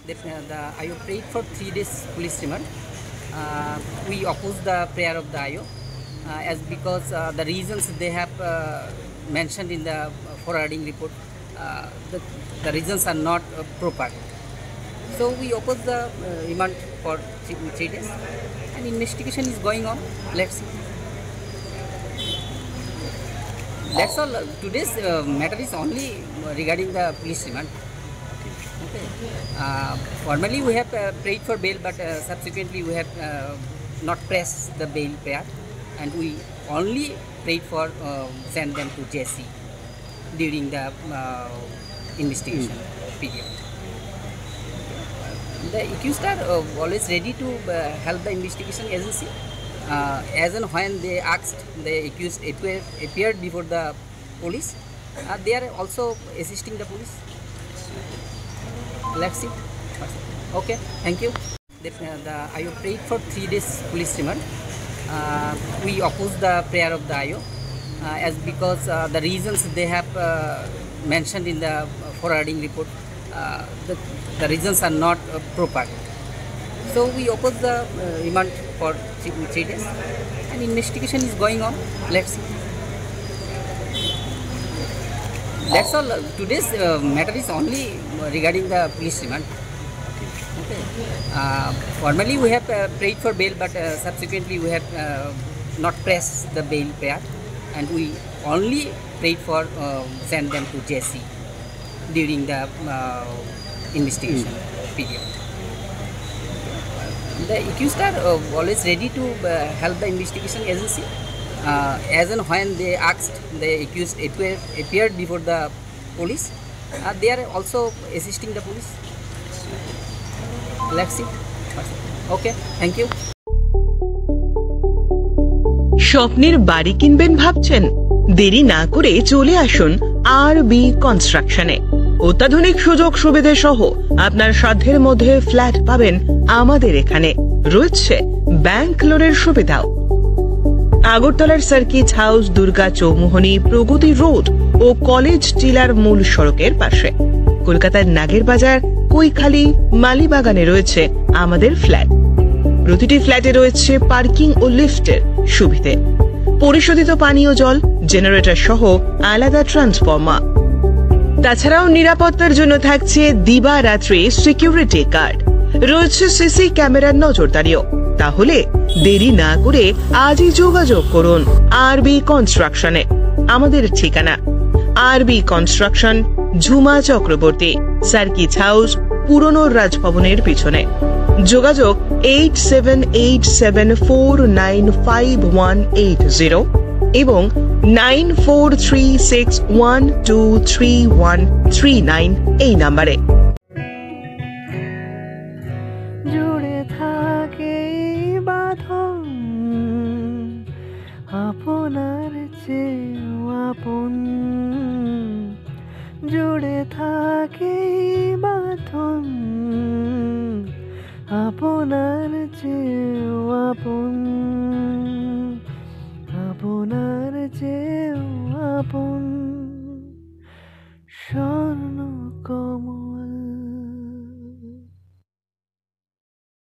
IO prayed for 3 days police remand. We oppose the prayer of the IO as because the reasons they have mentioned in the forwarding report, the reasons are not proper. So we oppose the remand for 3 days, and investigation is going on. Let's see. That's all. Today's matter is only regarding the police remand. Okay. Formally we have prayed for bail, but subsequently we have not pressed the bail prayer, and we only prayed for send them to JC during the investigation period. The accused are always ready to help the investigation agency. As and when they asked, the accused appeared before the police. They are also assisting the police. Let's see. Okay, thank you. IO prayed for 3 days police remand. We oppose the prayer of the IO as because the reasons they have mentioned in the forwarding report, the reasons are not proper. So we oppose the remand for 3 days, and investigation is going on. Let's see. That's all. Today's matter is only regarding the police remand. Okay. Formally we have prayed for bail, but subsequently we have not pressed the bail prayer, and we only prayed for send them to JC during the investigation period. The accused are always ready to help the investigation agency. As and when they asked, the accused appeared before the police. They are also assisting the police. Let's see. Okay, thank you. স্বপ্নের বাড়ি কিনবেন ভাবছেন? দেরি না করে চলে আসুন আরবি কনস্ট্রাকশনে। অত্যাধুনিক সুযোগ সুবিধা সহ আপনার সাধ্যের মধ্যে ফ্ল্যাট পাবেন আমাদের এখানে। রয়েছে ব্যাংক লোনের সুবিধাও। আগরতলার সার্কিট হাউস, দুর্গা চৌমুহনী, প্রগতি রোড ও কলেজ টিলার মূল সড়কের পাশে। কলকাতার নাগের বাজার, কৈখালি, মালিবাগানে রয়েছে আমাদের ফ্ল্যাট। প্রতিটি ফ্ল্যাটে রয়েছে পার্কিং ও লিফটের সুবিধে, পরিশোধিত পানীয় জল, জেনারেটর সহ আলাদা ট্রান্সফরমার। তাছাড়াও নিরাপত্তার জন্য থাকছে দিবারাত্রি সিকিউরিটি গার্ড, রয়েছে সিসি ক্যামেরার নজরদারিও। তাহলে দেরি না করে আজই যোগাযোগ করুন আরবি কনস্ট্রাকশনে। আমাদের ঠিকানা আরবি construction, Jhuma Chakraborty, circuit house, পুরনো রাজভবনের পিছনে। যোগাযোগ 8787495180 এবং 9436123139 এই নাম্বারে। জুড়ে থাকে বাঁধন আপনার চেয়েও আপন, জুড়ে থাকে বাঁধন আপনার চেয়েও আপন, আপনার চেয়েও আপন। স্বর্ণ